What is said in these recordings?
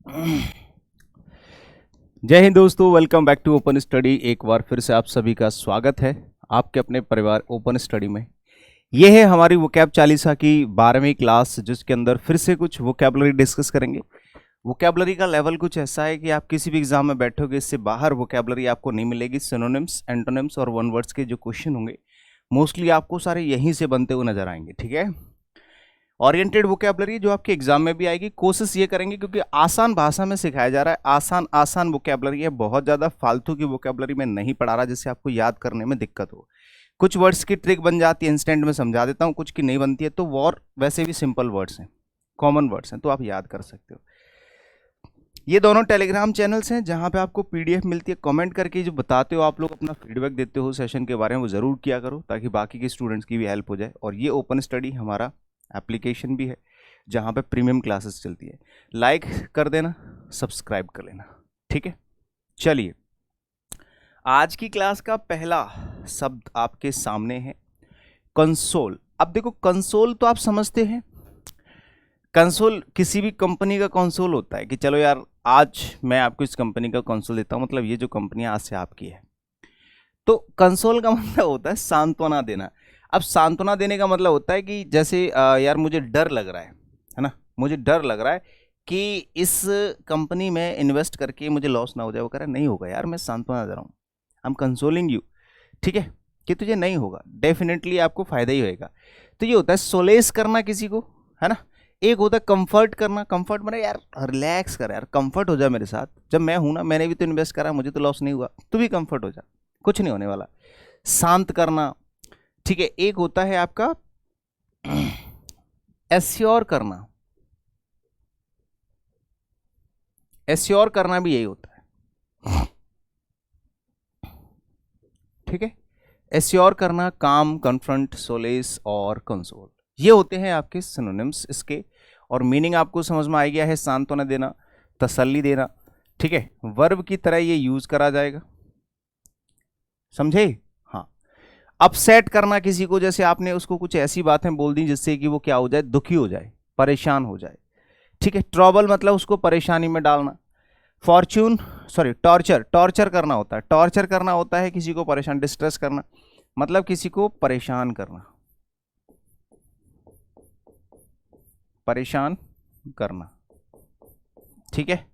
जय हिंद दोस्तों, welcome back to open study. एक बार फिर से आप सभी का स्वागत है आपके अपने परिवार ओपन स्टडी में। यह है हमारी वोकैब चालीसा की 12वीं क्लास, जिसके अंदर फिर से कुछ वोकैबलरी डिस्कस करेंगे। वोकैबलरी का लेवल कुछ ऐसा है कि आप किसी भी एग्जाम में बैठोगे, इससे बाहर वोकैबलरी आपको नहीं मिलेगी। सिनोनिम्स, एंटोनिम्स और वन वर्ड्स के जो क्वेश्चन होंगे मोस्टली आपको सारे यहीं से बनते हुए नजर आएंगे। ठीक है, ओरिएंटेड वोकैबलरी जो आपके एग्जाम में भी आएगी। कोशिश ये करेंगे क्योंकि आसान भाषा में सिखाया जा रहा है, आसान आसान वोकैबलरी है, बहुत ज़्यादा फालतू की वोकैबलरी में नहीं पढ़ा रहा जिससे आपको याद करने में दिक्कत हो। कुछ वर्ड्स की ट्रिक बन जाती है, इंस्टेंट में समझा देता हूँ, कुछ की नहीं बनती है। तो और वैसे भी सिंपल वर्ड्स हैं, कॉमन वर्ड्स हैं, तो आप याद कर सकते हो। ये दोनों टेलीग्राम चैनल्स हैं जहाँ पे आपको पीडीएफ मिलती है। कमेंट करके जो बताते हो आप लोग, अपना फीडबैक देते हो सेशन के बारे में, वो ज़रूर किया करो ताकि बाकी के स्टूडेंट्स की भी हेल्प हो जाए। और ये ओपन स्टडी हमारा एप्लीकेशन भी है जहाँ पे प्रीमियम क्लासेस चलती है। लाइक कर देना, सब्सक्राइब कर लेना। ठीक है, चलिए आज की क्लास का पहला शब्द आपके सामने है कंसोल। अब देखो, कंसोल तो आप समझते हैं, कंसोल किसी भी कंपनी का कंसोल होता है कि चलो यार आज मैं आपको इस कंपनी का कंसोल देता हूँ, मतलब ये जो कंपनी आज से आपकी है। तो कंसोल का मतलब होता है सांत्वना देना। अब सांत्वना देने का मतलब होता है कि जैसे यार मुझे डर लग रहा है ना, मुझे डर लग रहा है कि इस कंपनी में इन्वेस्ट करके मुझे लॉस ना हो जाए। वो कह रहा है नहीं होगा यार, मैं सांत्वना दे रहा हूँ, आई एम कंसोलिंग यू। ठीक है, कि तुझे नहीं होगा, डेफिनेटली आपको फायदा ही होएगा। तो ये होता है सोलेस करना किसी को, है ना। एक होता है कंफर्ट करना। कंफर्ट माने यार रिलैक्स कर, यार कंफर्ट हो जा मेरे साथ, जब मैं हूं ना, मैंने भी तो इन्वेस्ट करा, मुझे तो लॉस नहीं हुआ, तू भी कंफर्ट हो जा, कुछ नहीं होने वाला। शांत करना। ठीक है, एक होता है आपका एश्योर करना। एश्योर करना भी यही होता है। ठीक है, एश्योर करना, काम, कन्फ्रंट, सोलेस और कंसोल, ये होते हैं आपके सिनोनिम्स इसके। और मीनिंग आपको समझ में आ गया है, सांत्वना देना, तसल्ली देना। ठीक है, वर्ब की तरह ये यूज करा जाएगा, समझे। हाँ, अपसेट करना किसी को, जैसे आपने उसको कुछ ऐसी बातें बोल दी जिससे कि वो क्या हो जाए, दुखी हो जाए, परेशान हो जाए। ठीक है, ट्रबल मतलब उसको परेशानी में डालना। फॉर्च्यून सॉरी टॉर्चर, टॉर्चर करना होता है, टॉर्चर करना होता है किसी को परेशान, डिस्ट्रेस करना मतलब किसी को परेशान करना, परेशान करना। ठीक है,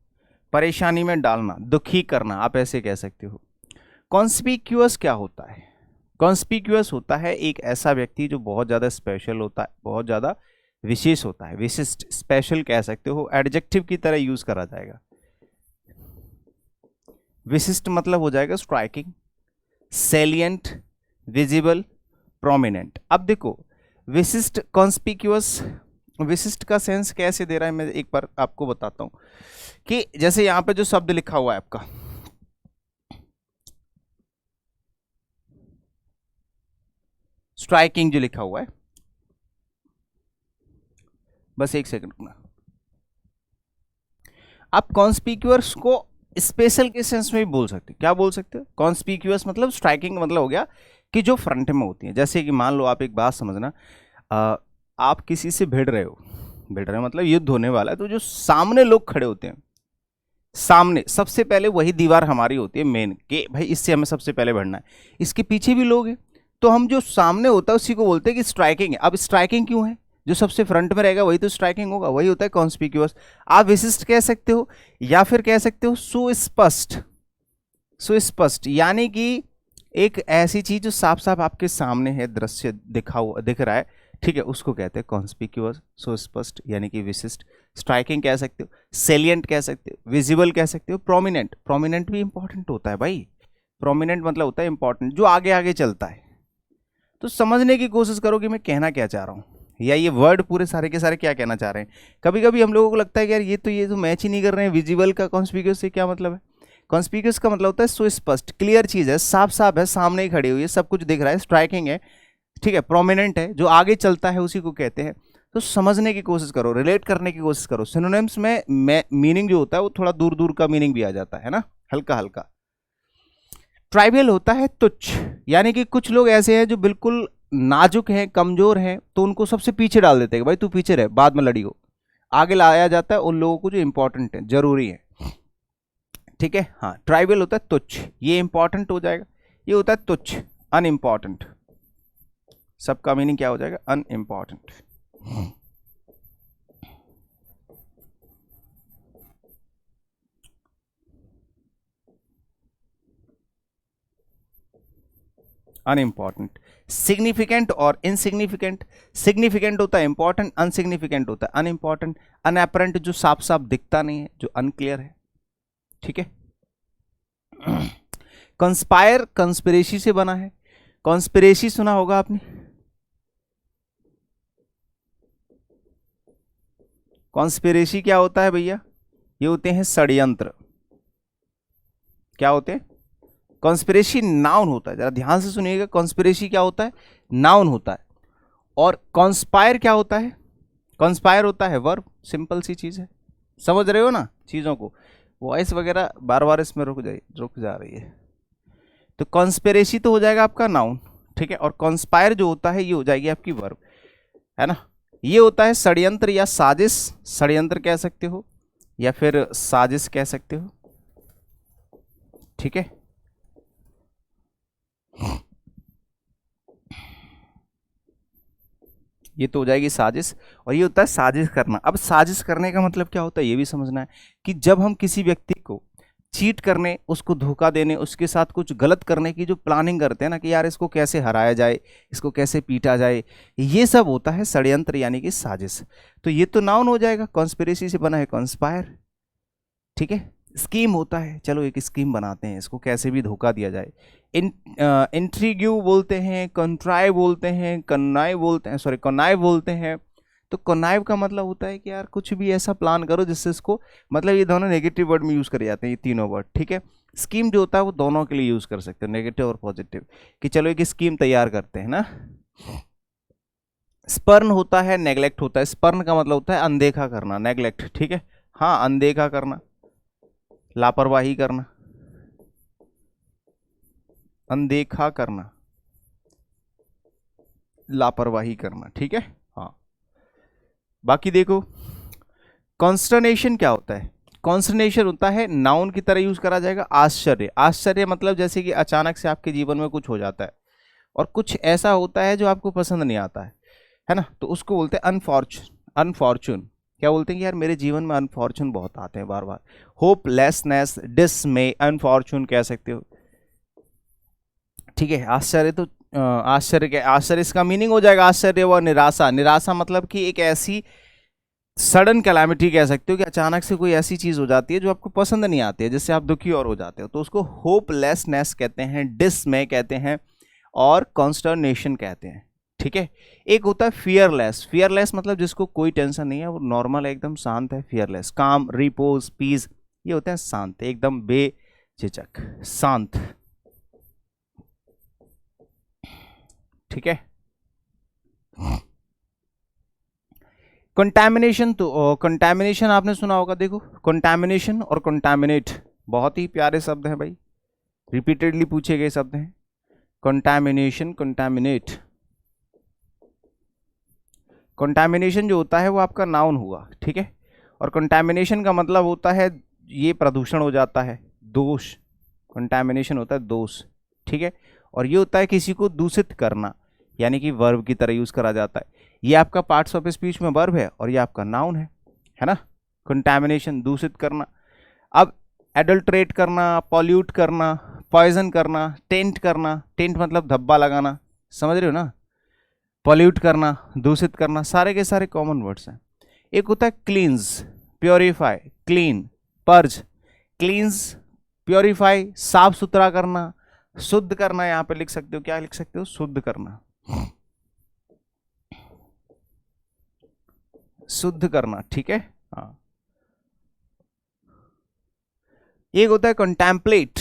परेशानी में डालना, दुखी करना, आप ऐसे कह सकते हो। कॉन्स्पिक्यूअस क्या होता है? कॉन्स्पिक्यूअस होता है एक ऐसा व्यक्ति जो बहुत ज़्यादा स्पेशल होता है, बहुत ज़्यादा विशेष होता है, विशिष्ट, स्पेशल कह सकते हो, एडजेक्टिव की तरह यूज करा जाएगा। विशिष्ट मतलब हो जाएगा स्ट्राइकिंग, सैलिएंट, विजिबल, प्रोमिनेंट। अब देखो विशिष्ट, कॉन्स्पिक्यूअस, विशिष्ट का सेंस कैसे दे रहा है मैं एक बार आपको बताता हूं कि जैसे यहां पे जो शब्द लिखा हुआ है आपका, स्ट्राइकिंग जो लिखा हुआ है, बस एक सेकंड रुकना। आप कॉन्स्पिक्यूअस को स्पेशल के सेंस में भी बोल सकते हो। क्या बोल सकते हो? कॉन्स्पिक्यूअस मतलब स्ट्राइकिंग मतलब हो गया कि जो फ्रंट में होती है। जैसे कि मान लो, आप एक बात समझना, आप किसी से भिड़ रहे हो, भिड़ रहे हो मतलब युद्ध होने वाला है, तो जो सामने लोग खड़े होते हैं, सामने सबसे पहले वही दीवार हमारी होती है मेन, कि भाई इससे हमें सबसे पहले भिड़ना है। इसके पीछे भी लोग हैं, तो हम जो सामने होता है उसी को बोलते हैं कि स्ट्राइकिंग है। अब स्ट्राइकिंग क्यों है? जो सबसे फ्रंट में रहेगा वही तो स्ट्राइकिंग होगा, वही होता है कॉन्स्पिक्यूअस। आप विशिष्ट कह सकते हो या फिर कह सकते हो सुस्पष्ट। सुस्पष्ट यानी कि एक ऐसी चीज जो साफ साफ आपके सामने है, दृश्य दिखा हुआ दिख रहा है, ठीक है, उसको कहते हैं कॉन्स्पिक्यूअस, सुस्पष्ट यानी कि विशिष्ट। स्ट्राइकिंग कह सकते हो, सेलिएंट कह सकते हो, विजिबल कह सकते हो, प्रोमिनेंट। प्रोमिनेंट भी इंपॉर्टेंट होता है भाई, प्रोमिनेंट मतलब होता है इंपॉर्टेंट, जो आगे आगे चलता है। तो समझने की कोशिश करो कि मैं कहना क्या चाह रहा हूँ, या ये वर्ड पूरे सारे के सारे क्या कहना चाह रहे हैं। कभी कभी हम लोगों को लगता है कि यार ये तो मैच ही नहीं कर रहे हैं, विजिबल का कॉन्स्पिक्यूअस से क्या मतलब है। कॉन्स्पिक्यूअस का मतलब होता है सुस्पष्ट, क्लियर चीज है, साफ साफ है, सामने ही खड़ी हुई है, सब कुछ दिख रहा है, स्ट्राइकिंग है। ठीक है, प्रोमिनेंट है, जो आगे चलता है उसी को कहते हैं। तो समझने की कोशिश करो, रिलेट करने की कोशिश करो। सिनोनिम्स में मीनिंग जो होता है वो थोड़ा दूर दूर का मीनिंग भी आ जाता है ना, हल्का हल्का। ट्राइवियल होता है तुच्छ, यानी कि कुछ लोग ऐसे हैं जो बिल्कुल नाजुक हैं, कमजोर हैं, तो उनको सबसे पीछे डाल देते हैं कि भाई तू पीछे रह, बाद में लड़ी हो। आगे लाया जाता है उन लोगों को जो इंपॉर्टेंट है, जरूरी है, ठीक है। हाँ, ट्राइवियल होता है तुच्छ, ये इंपॉर्टेंट हो जाएगा, ये होता है तुच्छ, अनइम्पॉर्टेंट, सबका मीनिंग क्या हो जाएगा, अनइम्पॉर्टेंट। अनइम्पॉर्टेंट। सिग्निफिकेंट और इनसिग्निफिकेंट, सिग्निफिकेंट होता है इंपॉर्टेंट, अनसिग्निफिकेंट होता है अनइम्पॉर्टेंट। अनअपरेंट जो साफ साफ दिखता नहीं है, जो अनक्लियर है, ठीक है। कंस्पायर कंस्पिरेसी से बना है, कॉन्स्पिरेसी सुना होगा आपने, कॉन्स्पिरेसी क्या होता है भैया, ये होते हैं षड्यंत्र। क्या होते हैं, कॉन्स्पिरेसी नाउन होता है, जरा ध्यान से सुनिएगा, कॉन्स्पिरेसी क्या होता है, नाउन होता है। और कॉन्स्पायर क्या होता है, कॉन्स्पायर होता है वर्ब, सिंपल सी चीज है, समझ रहे हो ना चीजों को, वॉइस वगैरह बार बार इसमें रुक जा रही है। तो कॉन्स्पिरेसी तो हो जाएगा आपका नाउन, ठीक है, और कॉन्स्पायर जो होता है ये हो जाएगी आपकी वर्ब, है ना। ये होता है षड्यंत्र या साजिश, षड्यंत्र कह सकते हो या फिर साजिश कह सकते हो, ठीक है। ये तो हो जाएगी साजिश, और ये होता है साजिश करना। अब साजिश करने का मतलब क्या होता है ये भी समझना है, कि जब हम किसी व्यक्ति को चीट करने, उसको धोखा देने, उसके साथ कुछ गलत करने की जो प्लानिंग करते हैं ना, कि यार इसको कैसे हराया जाए, इसको कैसे पीटा जाए, ये सब होता है षड्यंत्र यानी कि साजिश। तो ये तो नाउन हो जाएगा, कॉन्स्पिरेसी से बना है कॉन्स्पायर, ठीक है। स्कीम होता है, चलो एक स्कीम बनाते हैं, इसको कैसे भी धोखा दिया जाए। इंट्रीग्यू बोलते हैं, कंट्राइव बोलते हैं, कन्नाइव बोलते हैं, सॉरी कन्नाइव बोलते हैं। तो कन्नाइव का मतलब होता है कि यार कुछ भी ऐसा प्लान करो जिससे इसको, मतलब ये दोनों नेगेटिव वर्ड में यूज करे जाते हैं, ये तीनों वर्ड, ठीक है। स्कीम जो होता है वो दोनों के लिए यूज कर सकते हैं, नेगेटिव और पॉजिटिव, कि चलो एक स्कीम तैयार करते हैं ना। स्पर्न होता है, नेग्लेक्ट होता है, स्पर्न का मतलब होता है अनदेखा करना, नेग्लेक्ट, ठीक है। हाँ, अनदेखा करना, लापरवाही करना, अनदेखा करना, लापरवाही करना, ठीक है। हाँ, बाकी देखो कॉन्स्टर्नेशन क्या होता है, कॉन्स्टर्नेशन होता है नाउन की तरह यूज करा जाएगा, आश्चर्य। आश्चर्य मतलब जैसे कि अचानक से आपके जीवन में कुछ हो जाता है और कुछ ऐसा होता है जो आपको पसंद नहीं आता है ना, तो उसको बोलते हैं अनफॉर्चून। क्या बोलते हैं कि यार मेरे जीवन में अनफॉर्चून बहुत आते हैं बार बार। होपलेसनेस, डिसमे, अनफॉर्चून कह सकते हो, ठीक है। आश्चर्य तो आश्चर्य इसका मीनिंग हो जाएगा आश्चर्य व निराशा। निराशा मतलब कि एक ऐसी सडन कैलामिटी कह सकते हो, कि अचानक से कोई ऐसी चीज हो जाती है जो आपको पसंद नहीं आती है, जिससे आप दुखी और हो जाते हो, तो उसको होपलेसनेस कहते हैं, डिसमे कहते हैं, और कॉन्स्टर्नेशन कहते हैं, ठीक है। एक होता है फियरलेस, फियरलेस मतलब जिसको कोई टेंशन नहीं है, वो नॉर्मल है, एकदम शांत है, फियरलेस। काम, रिपोज, पीस, ये होते हैं शांत, एकदम बेझिझक, शांत, ठीक है। कंटैमिनेशन, तो कंटैमिनेशन आपने सुना होगा, देखो कंटैमिनेशन और कंटैमिनेट बहुत ही प्यारे शब्द हैं भाई, रिपीटेडली पूछे गए शब्द हैं। कंटैमिनेशन, कंटैमिनेट, कंटैमिनेशन जो होता है वो आपका नाउन हुआ, ठीक है। और कंटैमिनेशन का मतलब होता है ये प्रदूषण हो जाता है, दोष, कंटैमिनेशन होता है दोष, ठीक है। और ये होता है किसी को दूषित करना, यानी कि वर्ब की तरह यूज करा जाता है। ये आपका पार्ट्स ऑफ स्पीच में वर्ब है और ये आपका नाउन है ना। कंटैमिनेशन, दूषित करना। अब एडल्ट्रेट करना, पॉल्यूट करना, पॉइजन करना, टेंट करना, टेंट मतलब धब्बा लगाना, समझ रहे हो ना। पॉल्यूट करना, दूषित करना, सारे के सारे कॉमन वर्ड्स हैं। एक होता है क्लींस, प्योरीफाई, क्लीन, पर्ज, क्लींस, प्योरीफाई, साफ सुथरा करना, शुद्ध करना। यहां पे लिख सकते हो, क्या लिख सकते हो, शुद्ध करना, शुद्ध करना, ठीक है। हाँ, एक होता है कंटेम्पलेट,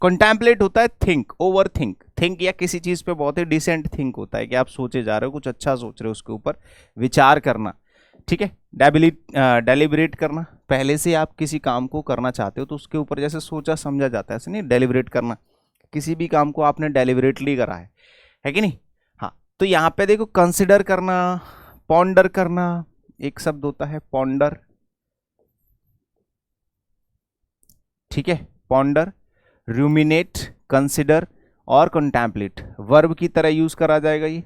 कंटेम्पलेट होता है थिंक, ओवर थिंक, थिंक या किसी चीज पे बहुत ही डिसेंट थिंक होता है, कि आप सोचे जा रहे हो, कुछ अच्छा सोच रहे हो, उसके ऊपर विचार करना, ठीक है। डेलिब्रेट करना, पहले से आप किसी काम को करना चाहते हो तो उसके ऊपर जैसे सोचा समझा जाता है, ऐसे नहीं, डेलिब्रेट करना, किसी भी काम को आपने डेलिब्रेटली करा है कि नहीं। हाँ, तो यहाँ पे देखो कंसिडर करना, पॉन्डर करना, एक शब्द होता है पॉन्डर, ठीक है, पॉन्डर, रूमिनेट, कंसिडर और कंटेम्पलेट वर्ब की तरह यूज करा जाएगा। ये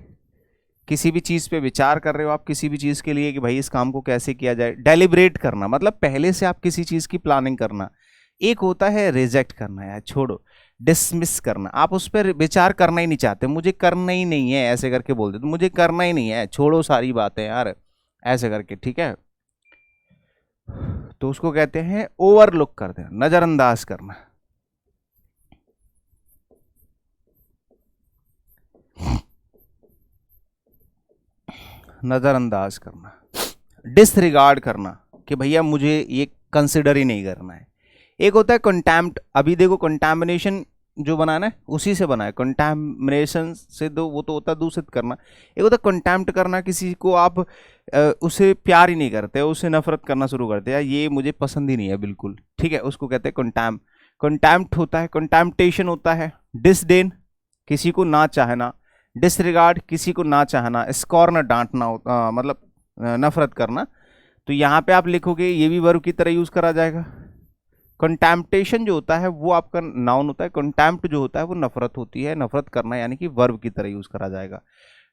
किसी भी चीज पे विचार कर रहे हो आप, किसी भी चीज के लिए कि भाई इस काम को कैसे किया जाए, डेलिब्रेट करना मतलब पहले से आप किसी चीज की प्लानिंग करना। एक होता है रिजेक्ट करना, यार छोड़ो, डिसमिस करना, आप उस पर विचार करना ही नहीं चाहते, मुझे करना ही नहीं है ऐसे करके बोल देते, मुझे करना ही नहीं है, छोड़ो सारी बातें यार ऐसे करके, ठीक है, तो उसको कहते हैं ओवरलुक कर देना, नजरअंदाज करना। नजरअंदाज करना, डिसरिगार्ड करना कि भैया मुझे ये कंसिडर ही नहीं करना है। एक होता है कंटैम्प्ट, अभी देखो कंटैमिनेशन जो बनाना है उसी से बना है, कंटैमिनेशन से दो वो तो होता है दूषित करना। एक होता है कंटैम्प्ट करना, किसी को आप उसे प्यार ही नहीं करते, उसे नफरत करना शुरू करते हैं, ये मुझे पसंद ही नहीं है बिल्कुल, ठीक है, उसको कहते हैं कंटैम्प्ट होता है। कंटैम्प्टेशन होता है डिसडेन, किसी को ना चाहना, डिसरिगार्ड किसी को ना चाहना, स्कॉर्न डांटना, मतलब नफरत करना। तो यहाँ पे आप लिखोगे ये भी वर्ब की तरह यूज करा जाएगा। कंटैम्प्टेशन जो होता है वो आपका नाउन होता है, कंटैम्प्ट जो होता है वो नफरत होती है, नफरत करना यानी कि वर्ब की तरह यूज करा जाएगा।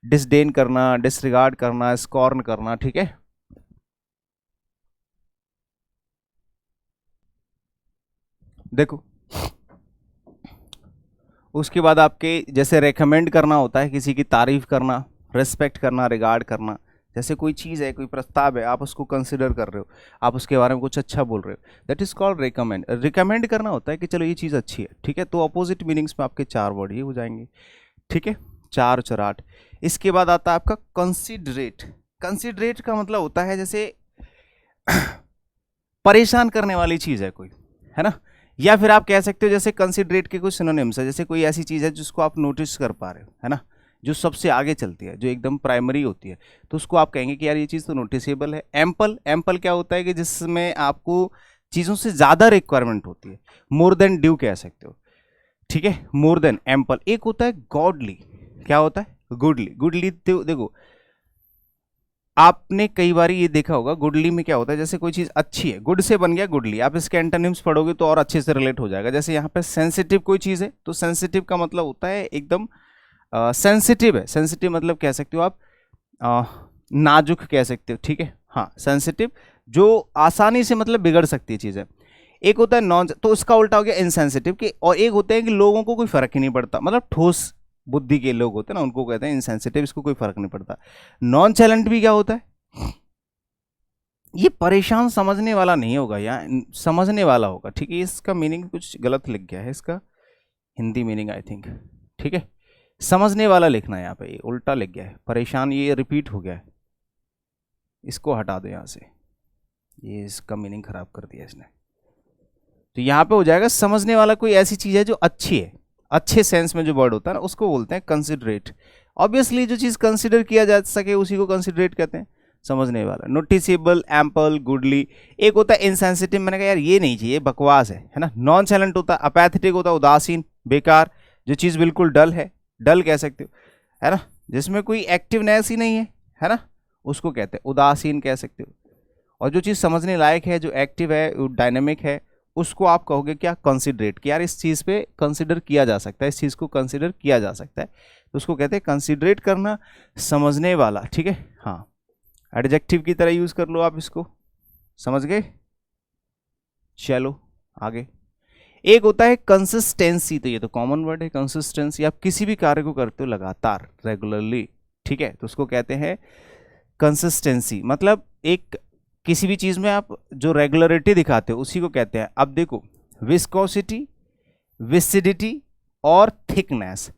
डिसडेन करना, डिसरिगार्ड करना, स्कॉर्न करना, ठीक है। देखो उसके बाद आपके जैसे रेकमेंड करना होता है, किसी की तारीफ करना, रिस्पेक्ट करना, रिगार्ड करना, जैसे कोई चीज़ है, कोई प्रस्ताव है, आप उसको कंसिडर कर रहे हो, आप उसके बारे में कुछ अच्छा बोल रहे हो, that is called recommend. Recommend करना होता है कि चलो ये चीज़ अच्छी है, ठीक है, तो अपोजिट मीनिंग्स में आपके 4 वर्ड ये हो जाएंगे, ठीक है, 4 4 8। इसके बाद आता है आपका कंसिडरेट। कंसिडरेट का मतलब होता है जैसे परेशान करने वाली चीज़ है कोई, है ना, या फिर आप कह सकते हो जैसे कंसिडरेट के कुछ सिनोनिम्स है, जैसे कोई ऐसी चीज़ है जिसको आप नोटिस कर पा रहे हो, है ना, जो सबसे आगे चलती है, जो एकदम प्राइमरी होती है, तो उसको आप कहेंगे कि यार ये चीज़ तो नोटिसेबल है। एम्पल, एम्पल क्या होता है कि जिसमें आपको चीज़ों से ज़्यादा रिक्वायरमेंट होती है, मोर देन ड्यू कह सकते हो, ठीक है, मोर देन एम्पल। एक होता है गॉडली, क्या होता है, गुडली। गुडली देखो आपने कई बार ये देखा होगा, गुडली में क्या होता है, जैसे कोई चीज़ अच्छी है, गुड से बन गया गुडली, आप इसके एंटोनिम्स पढ़ोगे तो और अच्छे से रिलेट हो जाएगा। जैसे यहाँ पे सेंसिटिव कोई चीज़ है, तो सेंसिटिव का मतलब होता है एकदम सेंसिटिव है, सेंसिटिव मतलब कह सकते हो आप नाजुक कह सकते हो, ठीक है, हाँ सेंसिटिव, जो आसानी से मतलब बिगड़ सकती है चीज़ें। एक होता है नॉन, तो उसका उल्टा हो गया इनसेंसिटिव की, और एक होता है कि लोगों को कोई फर्क ही नहीं पड़ता, मतलब ठोस बुद्धि के लोग होते हैं ना, उनको कहते हैं इनसेंसिटिव, इसको कोई फर्क नहीं पड़ता। नॉन चैलेंट भी क्या होता है, ये परेशान समझने वाला नहीं होगा, या समझने वाला होगा, ठीक है, इसका मीनिंग कुछ गलत लिख गया है, इसका हिंदी मीनिंग आई थिंक, ठीक है, समझने वाला लिखना है यहाँ पे, ये उल्टा लिख गया है, परेशान ये रिपीट हो गया है, इसको हटा दो यहाँ से, ये इसका मीनिंग खराब कर दिया इसने। तो यहाँ पे हो जाएगा समझने वाला, कोई ऐसी चीज़ है जो अच्छी है, अच्छे सेंस में जो वर्ड होता है ना उसको बोलते हैं कंसिडरेट। ऑब्वियसली जो चीज़ कंसिडर किया जा सके उसी को कंसिडरेट कहते हैं, समझने वाला। Noticeable, ample, goodly. एक होता है इनसेंसिटिव, मैंने कहा यार ये नहीं चाहिए, बकवास है ना। नॉन चैलेंट होता है, अपैथेटिक होता है, उदासीन, बेकार, जो चीज़ बिल्कुल डल है, डल कह सकते हो, है ना, जिसमें कोई एक्टिवनेस ही नहीं है ना, उसको कहते हैं उदासीन कह सकते हो। और जो चीज़ समझने लायक है, जो एक्टिव है, डायनेमिक है, उसको आप कहोगे क्या, कंसिडरेट, कि यार इस चीज़ पे कंसिडर किया जा सकता है, इस चीज़ को कंसिडर किया जा सकता है, तो उसको कहते हैं कंसिडरेट करना, समझने वाला, ठीक है, हाँ, एडजेक्टिव की तरह यूज़ कर लो आप इसको, समझ गए। चलो आगे। एक होता है कंसिस्टेंसी, तो ये तो कॉमन वर्ड है, कंसिस्टेंसी, आप किसी भी कार्य को करते हो लगातार, रेगुलरली, ठीक है, तो उसको कहते हैं कंसिस्टेंसी। मतलब एक किसी भी चीज़ में आप जो रेगुलरिटी दिखाते हो उसी को कहते हैं। अब देखो विस्कोसिटी, विसिडिटी और थिकनेस।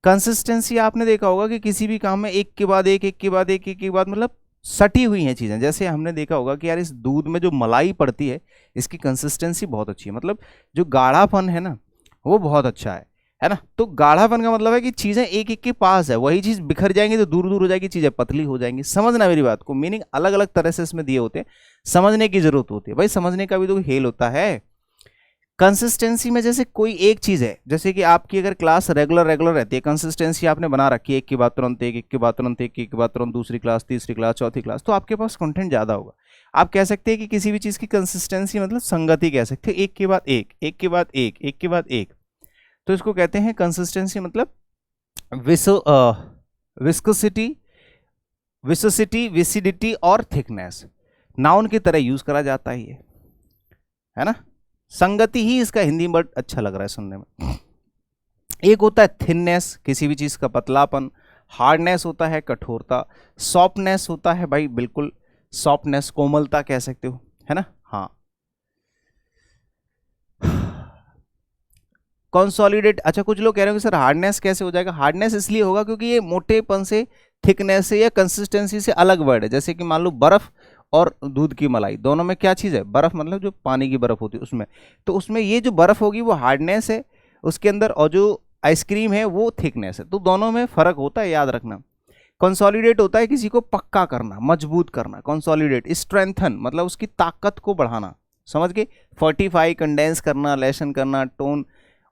कंसिस्टेंसी आपने देखा होगा कि किसी भी काम में एक के बाद एक, एक के बाद एक, एक के बाद मतलब सटी हुई हैं चीज़ें। जैसे हमने देखा होगा कि यार इस दूध में जो मलाई पड़ती है इसकी कंसिस्टेंसी बहुत अच्छी है, मतलब जो गाढ़ापन है ना वो बहुत अच्छा है ना। तो गाढ़ापन का मतलब है कि चीज़ें एक एक के पास है, वही चीज़ बिखर जाएंगी तो दूर दूर हो जाएगी, चीज़ें पतली हो जाएंगी। समझना मेरी बात को, मीनिंग अलग अलग तरह से इसमें दिए होते हैं, समझने की जरूरत होती है भाई, समझने का भी तो खेल होता है। कंसिस्टेंसी में जैसे कोई एक चीज है, जैसे कि आपकी अगर क्लास रेगुलर रहती है, कंसिस्टेंसी आपने बना रखी है, एक के बाद तुरंत एक के बाद तुरंत एक के बाद तुरंत दूसरी क्लास, तीसरी क्लास, चौथी क्लास, तो आपके पास कंटेंट ज्यादा होगा। आप कह सकते हैं कि किसी भी चीज की कंसिस्टेंसी मतलब संगति कह सकते हैं, एक के बाद एक, एक के बाद एक, एक के बाद एक, तो इसको कहते हैं कंसिस्टेंसी। मतलब विस्कोसिटी, विसिडिटी और थिकनेस नाउन की तरह यूज करा जाता है ये, है ना। संगति ही इसका हिंदी वर्ड अच्छा लग रहा है सुनने में। एक होता है थिननेस, किसी भी चीज का पतलापन, हार्डनेस होता है कठोरता, सॉफ्टनेस होता है भाई बिल्कुल सॉफ्टनेस, कोमलता कह सकते हो, है ना। हाँ, कंसोलिडेट। अच्छा, कुछ लोग कह रहे हो कि सर हार्डनेस कैसे हो जाएगा? हार्डनेस इसलिए होगा क्योंकि ये मोटेपन से, थिकनेस से या कंसिस्टेंसी से अलग वर्ड है। जैसे कि मान लो बर्फ और दूध की मलाई, दोनों में क्या चीज़ है? बर्फ, मतलब जो पानी की बर्फ होती है उसमें, तो उसमें ये जो बर्फ होगी वो हार्डनेस है उसके अंदर, और जो आइसक्रीम है वो थिकनेस है, तो दोनों में फर्क होता है, याद रखना। कंसोलिडेट होता है किसी को पक्का करना, मजबूत करना, कंसोलिडेट। स्ट्रेंथन मतलब उसकी ताकत को बढ़ाना, समझ गए। फोर्टिफाई, कंडेंस करना, लेसन करना, टोन।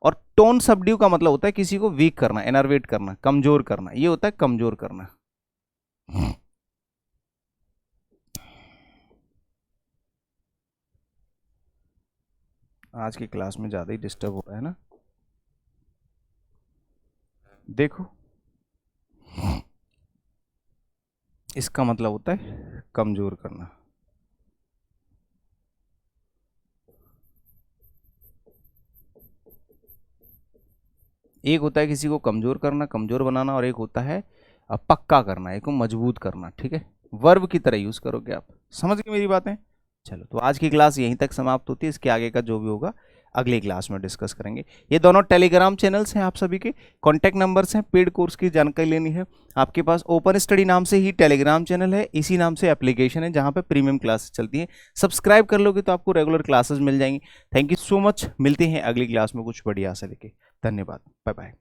और टोन सबड्यू का मतलब होता है किसी को वीक करना, एनर्वेट करना, कमजोर करना, ये होता है कमजोर करना। आज की क्लास में ज्यादा ही डिस्टर्ब हो रहा है ना, देखो इसका मतलब होता है कमजोर करना। एक होता है किसी को कमजोर करना, कमजोर बनाना, और एक होता है पक्का करना, एक को मजबूत करना, ठीक है। वर्ब की तरह यूज करोगे आप, समझ गए मेरी बातें। चलो, तो आज की क्लास यहीं तक समाप्त होती है, इसके आगे का जो भी होगा अगली क्लास में डिस्कस करेंगे। ये दोनों टेलीग्राम चैनल्स हैं, आप सभी के कॉन्टैक्ट नंबर्स हैं। पेड कोर्स की जानकारी लेनी है आपके पास, ओपन स्टडी नाम से ही टेलीग्राम चैनल है, इसी नाम से एप्लीकेशन है जहाँ पे प्रीमियम क्लासेस चलती हैं। सब्सक्राइब कर लोगे तो आपको रेगुलर क्लासेस मिल जाएंगी। थैंक यू सो मच, मिलते हैं अगली क्लास में कुछ बढ़िया से लेके। धन्यवाद, बाय बाय।